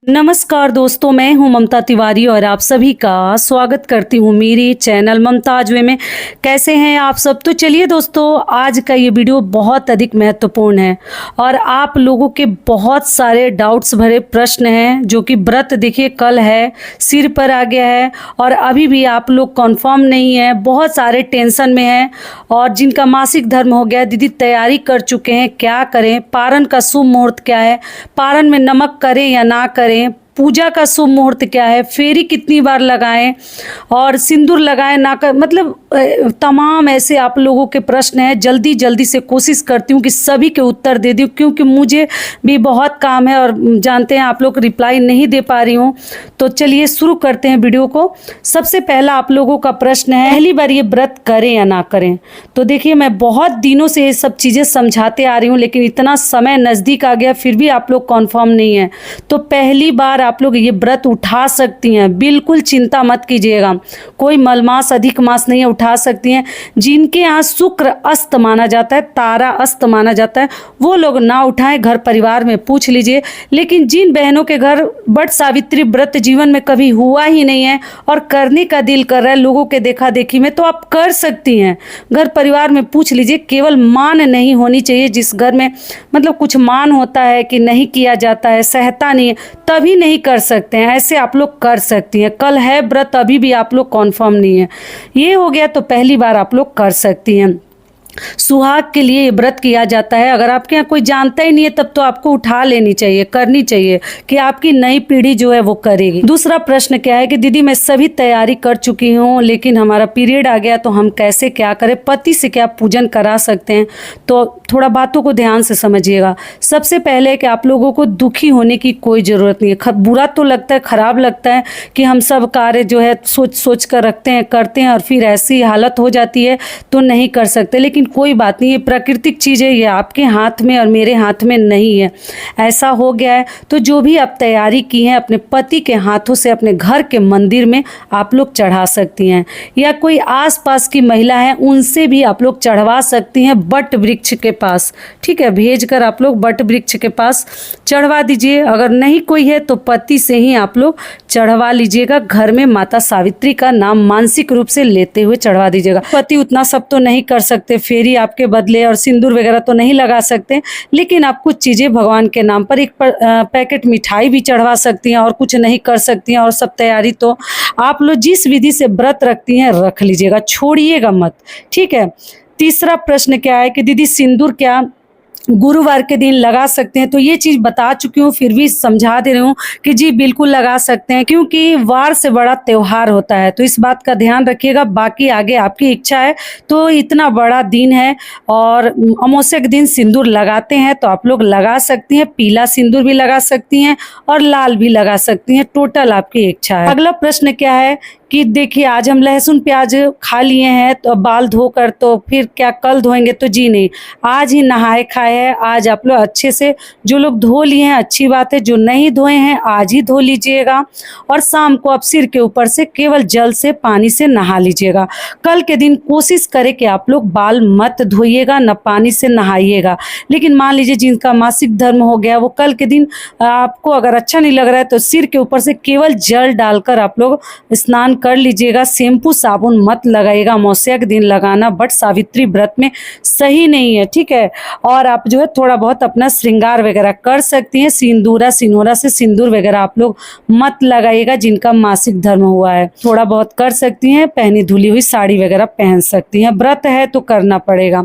नमस्कार दोस्तों, मैं हूं ममता तिवारी और आप सभी का स्वागत करती हूं मेरे चैनल ममताज वे में। कैसे हैं आप सब? तो चलिए दोस्तों, आज का ये वीडियो बहुत अधिक महत्वपूर्ण है और आप लोगों के बहुत सारे डाउट्स भरे प्रश्न हैं जो कि व्रत देखिए कल है, सिर पर आ गया है और अभी भी आप लोग कन्फर्म नहीं है, बहुत सारे टेंशन में हैं। और जिनका मासिक धर्म हो गया, दीदी तैयारी कर चुके हैं, क्या करें? पारण का शुभ मुहूर्त क्या है? पारण में नमक करें या ना करें? पूजा का शुभ मुहूर्त क्या है? फेरी कितनी बार लगाएं और सिंदूर लगाएं ना कर, मतलब तमाम ऐसे आप लोगों के प्रश्न हैं। जल्दी जल्दी से कोशिश करती हूँ कि सभी के उत्तर दे दूँ, क्योंकि मुझे भी बहुत काम है और जानते हैं आप लोग रिप्लाई नहीं दे पा रही हूँ। तो चलिए शुरू करते हैं वीडियो को। सबसे पहला आप लोगों का प्रश्न है, पहली बार ये व्रत करें या ना करें? तो देखिए, मैं बहुत दिनों से ये सब चीज़ें समझाते आ रही हूँ, लेकिन इतना समय नज़दीक आ गया फिर भी आप लोग कन्फर्म नहीं है। तो पहली बार आप लोग ये व्रत उठा सकती हैं, बिल्कुल चिंता मत कीजिएगा। कोई मलमास अधिक मास नहीं है, उठा सकती हैं। जिनके यहाँ शुक्र अस्त माना जाता है, तारा अस्त माना जाता है, वो लोग ना उठाएं, घर परिवार में पूछ लीजिए। लेकिन जिन बहनों के घर वट सावित्री व्रत जीवन में कभी हुआ ही नहीं है और करने का दिल कर रहा है लोगों के देखा देखी में, तो आप कर सकती हैं। घर परिवार में पूछ लीजिए। केवल मान नहीं होनी चाहिए। जिस घर में मतलब कुछ मान होता है कि नहीं किया जाता है, सहता नहीं है, तभी नहीं कर सकते हैं। ऐसे आप लोग कर सकती हैं। कल है व्रत, अभी भी आप लोग कन्फर्म नहीं है, ये हो गया तो पहली बार आप लोग कर सकती हैं। सुहाग के लिए ये व्रत किया जाता है। अगर आपके यहाँ कोई जानता ही नहीं है तब तो आपको उठा लेनी चाहिए, करनी चाहिए कि आपकी नई पीढ़ी जो है वो करेगी। दूसरा प्रश्न क्या है कि दीदी मैं सभी तैयारी कर चुकी हूँ लेकिन हमारा पीरियड आ गया, तो हम कैसे क्या करें? पति से क्या पूजन करा सकते हैं? तो थोड़ा बातों को ध्यान से समझिएगा। सबसे पहले कि आप लोगों को दुखी होने की कोई ज़रूरत नहीं है। बुरा तो लगता है, खराब लगता है कि हम सब कार्य जो है सोच सोच कर रखते हैं, करते हैं और फिर ऐसी हालत हो जाती है तो नहीं कर सकते। लेकिन कोई बात नहीं, ये प्राकृतिक चीज़ है, ये आपके हाथ में और मेरे हाथ में नहीं है। ऐसा हो गया है तो जो भी आप तैयारी की है अपने पति के हाथों से अपने घर के मंदिर में आप लोग चढ़ा सकती हैं, या कोई आसपास की महिला है उनसे भी आप लोग चढ़वा सकती हैं बट वृक्ष के पास। ठीक है, भेज कर आप लोग बट वृक्ष के पास चढ़वा दीजिए। अगर नहीं कोई है तो पति से ही आप लोग चढ़वा लीजिएगा। घर में माता सावित्री का नाम मानसिक रूप से लेते हुए चढ़वा दीजिएगा। पति उतना सब तो नहीं कर सकते, फेरी आपके बदले और सिंदूर वगैरह तो नहीं लगा सकते, लेकिन आप कुछ चीज़ें भगवान के नाम पर एक पैकेट मिठाई भी चढ़वा सकती हैं और कुछ नहीं कर सकती हैं। और सब तैयारी तो आप लोग जिस विधि से व्रत रखती हैं रख लीजिएगा, छोड़िएगा मत। ठीक है। तीसरा प्रश्न क्या है कि दीदी सिंदूर क्या गुरुवार के दिन लगा सकते हैं? तो ये चीज़ बता चुकी हूँ, फिर भी समझा दे रही हूँ कि जी बिल्कुल लगा सकते हैं, क्योंकि वार से बड़ा त्यौहार होता है, तो इस बात का ध्यान रखिएगा। बाकी आगे आपकी इच्छा है। तो इतना बड़ा दिन है और अमावस्या के दिन सिंदूर लगाते हैं तो आप लोग लगा सकती हैं। पीला सिंदूर भी लगा सकती हैं और लाल भी लगा सकती हैं, टोटल आपकी इच्छा है। अगला प्रश्न क्या है कि देखिए आज हम लहसुन प्याज खा लिए हैं तो बाल धोकर, तो फिर क्या कल धोएंगे? तो जी नहीं, आज ही नहाए खाए हैं। आज आप लोग अच्छे से, जो लोग धो लिए हैं अच्छी बात है, जो नहीं धोए हैं आज ही धो लीजिएगा। और शाम को आप सिर के ऊपर से केवल जल से पानी से नहा लीजिएगा। कल के दिन कोशिश करें कि आप लोग बाल मत धोइएगा, न पानी से नहाइएगा। लेकिन मान लीजिए जिनका मासिक धर्म हो गया, वो कल के दिन आपको अगर अच्छा नहीं लग रहा है तो सिर के ऊपर से केवल जल डालकर आप लोग स्नान कर लीजिएगा। शैम्पू साबुन मत लगाइएगा, अमावस्या के दिन लगाना बट सावित्री व्रत में सही नहीं है। ठीक है। और आप जो है थोड़ा बहुत अपना श्रृंगार वगैरह कर सकती हैं। सिंदूरा सिनोरा से सिंदूर वगैरह आप लोग मत लगाइएगा। जिनका मासिक धर्म हुआ है थोड़ा बहुत कर सकती हैं, पहनी धुली हुई साड़ी वगैरह पहन सकती हैं। व्रत है तो करना पड़ेगा।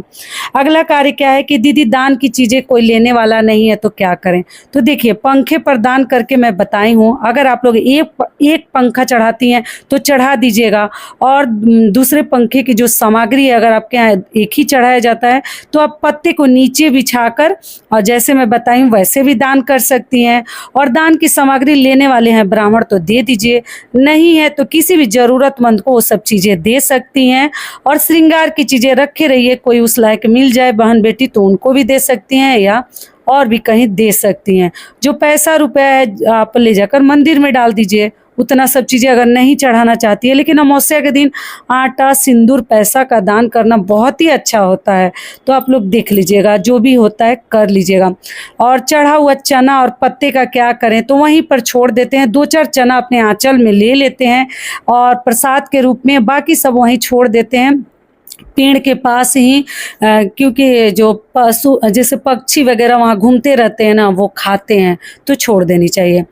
अगला कार्य क्या है कि दीदी दान की चीज़ें कोई लेने वाला नहीं है तो क्या करें? तो देखिए, पंखे पर दान करके मैं बताई हूँ। अगर आप लोग एक पंखा चढ़ाती हैं तो चढ़ा दीजिएगा, और दूसरे पंखे की जो सामग्री है अगर आपके यहाँ एक ही चढ़ाया जाता है तो आप पत्ते को नीचे बिछाकर और जैसे मैं बताई हूँ वैसे भी दान कर सकती हैं। और दान की सामग्री लेने वाले हैं ब्राह्मण तो दे दीजिए, नहीं है तो किसी भी ज़रूरतमंद को वो सब चीज़ें दे सकती हैं। और श्रृंगार की चीज़ें रखे रहिए, कोई उस लायक मिल जाए बहन बेटी तो उनको भी दे सकती हैं या और भी कहीं दे सकती हैं। जो पैसा रुपया है आप ले जाकर मंदिर में डाल दीजिए, उतना सब चीज़ें अगर नहीं चढ़ाना चाहती है, लेकिन अमावस्या के दिन आटा, सिंदूर, पैसा का दान करना बहुत ही अच्छा होता है। तो आप लोग देख लीजिएगा, जो भी होता है कर लीजिएगा। और चढ़ा हुआ चना और पत्ते का क्या करें, तो वहीं पर छोड़ देते हैं। 2-4 चना अपने आंचल में ले लेते हैं और प्रसाद के रूप में, बाकी सब वहीं छोड़ देते हैं पेड़ के पास ही, क्योंकि जो पशु जैसे पक्षी वगैरह वहाँ घूमते रहते हैं ना, वो खाते हैं, तो छोड़ देनी चाहिए।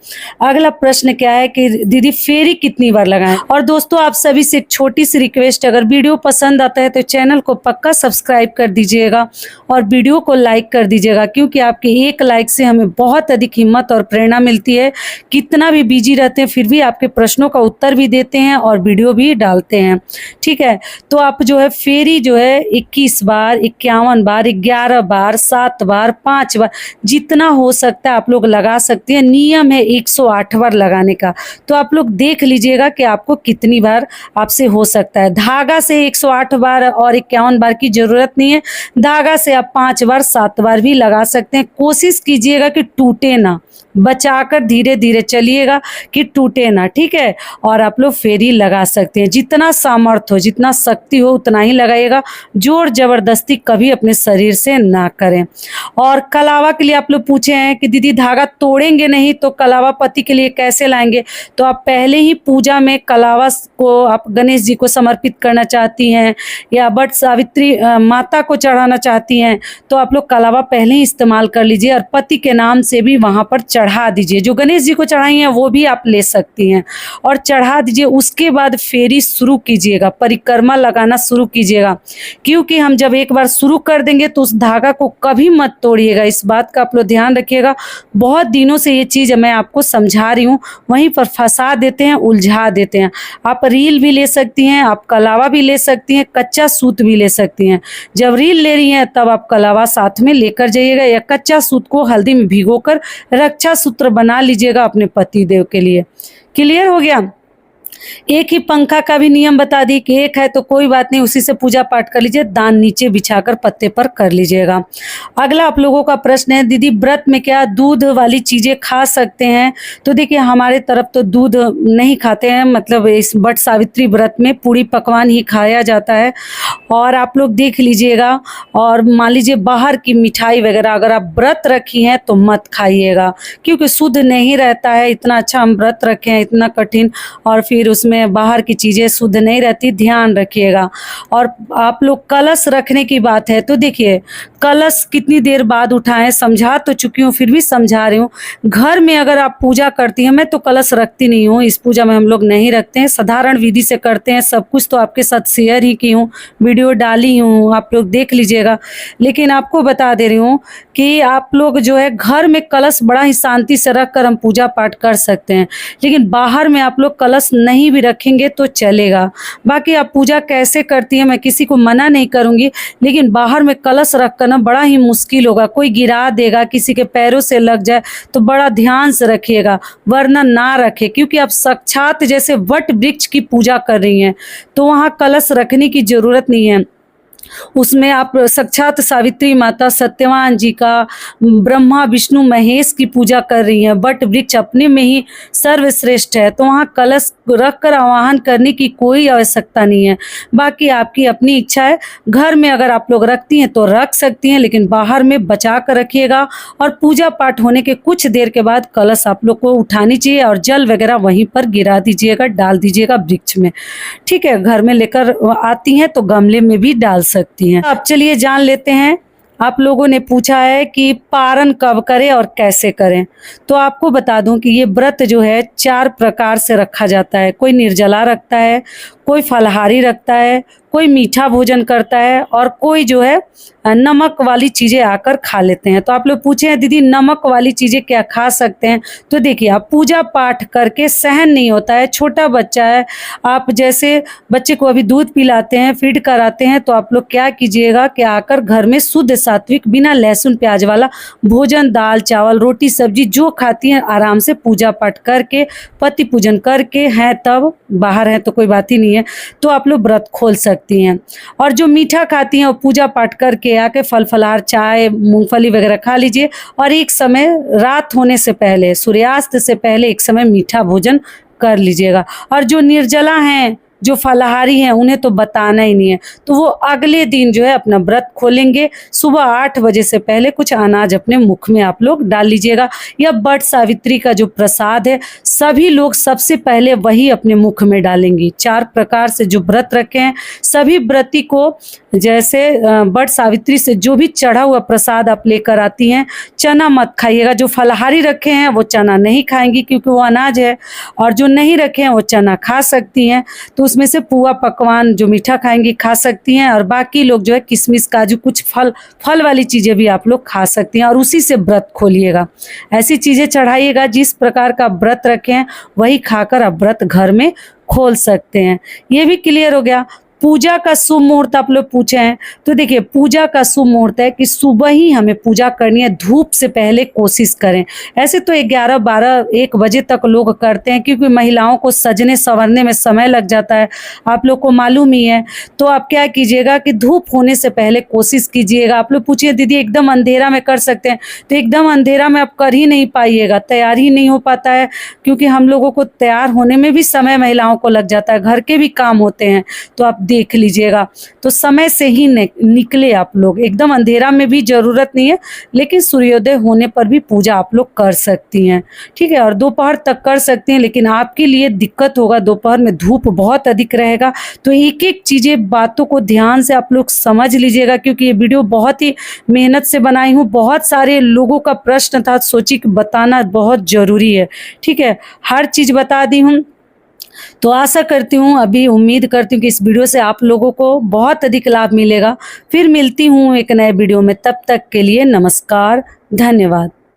अगला प्रश्न क्या है कि दीदी फेरी कितनी बार लगाएं। और दोस्तों आप सभी से एक छोटी सी रिक्वेस्ट, अगर वीडियो पसंद आता है तो चैनल को पक्का सब्सक्राइब कर दीजिएगा और वीडियो को लाइक कर दीजिएगा, क्योंकि आपके एक लाइक से हमें बहुत अधिक हिम्मत और प्रेरणा मिलती है। कितना भी बिजी रहते हैं फिर भी आपके प्रश्नों का उत्तर भी देते हैं और वीडियो भी डालते हैं। ठीक है, तो आप जो है फेरी जो है 21 बार, 51 बार, 11 बार, 7 बार, 5 बार, जितना हो सकता है आप लोग लगा सकते हैं। नियम है 108 बार लगाने का, तो आप लोग देख लीजिएगा कि आपको कितनी बार आपसे हो सकता है। धागा से 108 बार और 51 बार की जरूरत नहीं है, धागा से आप 5 बार, 7 बार भी लगा सकते हैं। कोशिश कीजिएगा कि टूटे ना, बचाकर धीरे धीरे चलिएगा कि टूटे ना। ठीक है, और आप लोग फेरी लगा सकते हैं। जितना सामर्थ्य हो, जितना शक्ति हो उतना ही लगाइएगा, जोर जबरदस्ती कभी अपने शरीर से ना करें। और कलावा के लिए आप लोग पूछे हैं कि दीदी धागा तोड़ेंगे नहीं तो कलावा पति के लिए कैसे लाएंगे। तो आप पहले ही पूजा में कलावा को आप गणेश जी को समर्पित करना चाहती हैं या बट सावित्री माता को चढ़ाना चाहती हैं, तो आप लोग कलावा पहले ही इस्तेमाल कर लीजिए और पति के नाम से भी वहाँ पर चढ़ा दीजिए। जो गणेश जी को चढ़ाई हैं वो भी आप ले सकती हैं और चढ़ा दीजिए। उसके बाद फेरी शुरू कीजिएगा, परिक्रमा लगाना शुरू कीजिएगा, क्योंकि हम जब एक बार शुरू कर देंगे तो उस धागा को कभी मत तोड़िएगा। इस बात का आप लोग ध्यान रखिएगा। बहुत दिनों से ये चीज़ मैं आपको समझा रही हूँ, वहीं पर फंसा देते हैं, उलझा देते हैं। आप रील भी ले सकती हैं, आप कलावा भी ले सकती हैं, कच्चा सूत भी ले सकती हैं। जब रील ले रही हैं तब आप कलावा साथ में लेकर जाइएगा या कच्चा सूत को हल्दी में भिगोकर रक्षा सूत्र बना लीजिएगा अपने पति देव के लिए। क्लियर हो गया। एक ही पंखा का भी नियम बता दी कि एक है तो कोई बात नहीं, उसी से पूजा पाठ कर लीजिए, दान नीचे बिछाकर पत्ते पर कर लीजिएगा। अगला आप लोगों का प्रश्न है, दीदी व्रत में क्या दूध वाली चीज़ें खा सकते हैं। तो देखिए हमारे तरफ तो दूध नहीं खाते हैं, मतलब इस बट सावित्री व्रत में पूरी पकवान ही खाया जाता है। और आप लोग देख लीजिएगा, और मान लीजिए बाहर की मिठाई वगैरह अगर आप व्रत रखी हैं तो मत खाइएगा, क्योंकि शुद्ध नहीं रहता है। इतना अच्छा हम व्रत रखे हैं, इतना कठिन, और फिर उसमें बाहर की चीज़ें शुद्ध नहीं रहती, ध्यान रखिएगा। और आप लोग कलश रखने की बात है, तो देखिए कलश कितनी देर बाद उठाएं, समझा तो चुकी हूँ फिर भी समझा रही हूँ। घर में अगर आप पूजा करती हैं, मैं तो कलश रखती नहीं हूँ, इस पूजा में हम लोग नहीं रखते हैं, साधारण विधि से करते हैं। सब कुछ तो आपके साथ शेयर ही की हूँ, वीडियो डाली हूँ, आप लोग देख लीजिएगा। लेकिन आपको बता दे रही हूँ कि आप लोग जो है घर में कलश बड़ा ही शांति से रख कर हम पूजा पाठ कर सकते हैं, लेकिन बाहर में आप लोग कलश नहीं भी रखेंगे तो चलेगा। बाकी आप पूजा कैसे करती हैं मैं किसी को मना नहीं करूँगी, लेकिन बाहर में कलश रख कर ना बड़ा ही मुश्किल होगा। कोई गिरा देगा, किसी के पैरों से लग जाए तो बड़ा ध्यान से रखिएगा, वरना ना रखे, क्योंकि आप साक्षात जैसे वट वृक्ष की पूजा कर रही हैं तो वहाँ कलश रखने की जरूरत नहीं है। उसमें आप साक्षात सावित्री माता, सत्यवान जी का, ब्रह्मा विष्णु महेश की पूजा कर रही हैं। बट वृक्ष अपने में ही सर्वश्रेष्ठ है, तो वहाँ कलश रख कर आवाहन करने की कोई आवश्यकता नहीं है। बाकी आपकी अपनी इच्छा है, घर में अगर आप लोग रखती हैं तो रख सकती हैं, लेकिन बाहर में बचा कर रखिएगा। और पूजा पाठ होने के कुछ देर के बाद कलश आप लोग को उठानी चाहिए और जल वगैरह वहीं पर गिरा दीजिएगा, डाल दीजिएगा वृक्ष में। ठीक है, घर में लेकर आती हैं तो गमले में भी डाल सकती हैं। अब चलिए जान लेते हैं। आप लोगों ने पूछा है कि पारण कब करें और कैसे करें, तो आपको बता दूं कि ये व्रत जो है 4 प्रकार से रखा जाता है। कोई निर्जला रखता है, कोई फलाहारी रखता है, कोई मीठा भोजन करता है, और कोई जो है नमक वाली चीज़ें आकर खा लेते हैं। तो आप लोग पूछे हैं दीदी नमक वाली चीज़ें क्या खा सकते हैं। तो देखिए आप पूजा पाठ करके सहन नहीं होता है, छोटा बच्चा है, आप जैसे बच्चे को अभी दूध पिलाते हैं, फीड कराते हैं, तो आप लोग क्या कीजिएगा कि आकर घर में शुद्ध सात्विक बिना लहसुन प्याज वाला भोजन, दाल चावल रोटी सब्जी जो खाती हैं आराम से पूजा पाठ करके पति पूजन करके हैं, तब बाहर हैं तो कोई बात ही नहीं है, तो आप लोग व्रत खोल सकती हैं। और जो मीठा खाती हैं वो पूजा पाठ करके आके फल फलाहार, चाय, मूंगफली वगैरह खा लीजिए। और एक समय रात होने से पहले, सूर्यास्त से पहले एक समय मीठा भोजन कर लीजिएगा। और जो निर्जला हैं, जो फलाहारी हैं, उन्हें तो बताना ही नहीं है, तो वो अगले दिन जो है अपना व्रत खोलेंगे। सुबह 8 बजे से पहले कुछ अनाज अपने मुख में आप लोग डाल लीजिएगा। यह वट सावित्री का जो प्रसाद है, सभी लोग सबसे पहले वही अपने मुख में डालेंगी। 4 प्रकार से जो व्रत रखे हैं, सभी व्रती को जैसे वट सावित्री से जो भी चढ़ा हुआ प्रसाद आप लेकर आती हैं, चना मत खाइएगा। जो फलाहारी रखे हैं वो चना नहीं खाएंगी क्योंकि वो अनाज है, और जो नहीं रखे हैं वो चना खा सकती हैं। तो उसमें से पुआ पकवान जो मीठा खाएंगी खा सकती हैं, और बाकी लोग जो है किशमिश काजू कुछ फल वाली चीज़ें भी आप लोग खा सकती हैं, और उसी से व्रत खोलिएगा। ऐसी चीज़ें चढ़ाइएगा, जिस प्रकार का व्रत रखे हैं वही खाकर आप व्रत घर में खोल सकते हैं। ये भी क्लियर हो गया। पूजा का शुभ मुहूर्त आप लोग पूछे हैं, तो देखिए पूजा का शुभ मुहूर्त है कि सुबह ही हमें पूजा करनी है। धूप से पहले कोशिश करें। ऐसे तो 11, 12, 1 बजे तक लोग करते हैं, क्योंकि महिलाओं को सजने संवरने में समय लग जाता है, आप लोग को मालूम ही है। तो आप क्या कीजिएगा कि धूप होने से पहले कोशिश कीजिएगा। आप लोग पूछिए दीदी एकदम अंधेरा में कर सकते हैं, तो एकदम अंधेरा में आप कर ही नहीं पाइएगा, तैयार ही नहीं हो पाता है, क्योंकि हम लोगों को तैयार होने में भी समय महिलाओं को लग जाता है, घर के भी काम होते हैं। तो आप देख लीजिएगा, तो समय से ही निकले आप लोग। एकदम अंधेरा में भी जरूरत नहीं है, लेकिन सूर्योदय होने पर भी पूजा आप लोग कर सकती हैं, ठीक है। और दोपहर तक कर सकती हैं, लेकिन आपके लिए दिक्कत होगा, दोपहर में धूप बहुत अधिक रहेगा। तो एक एक चीज़ें, बातों को ध्यान से आप लोग समझ लीजिएगा, क्योंकि ये वीडियो बहुत ही मेहनत से बनाई हूँ। बहुत सारे लोगों का प्रश्न था, सोची कि बताना बहुत ज़रूरी है, ठीक है। हर चीज़ बता दी हूँ। तो आशा करती हूँ, अभी उम्मीद करती हूँ कि इस वीडियो से आप लोगों को बहुत अधिक लाभ मिलेगा। फिर मिलती हूँ एक नए वीडियो में, तब तक के लिए नमस्कार, धन्यवाद।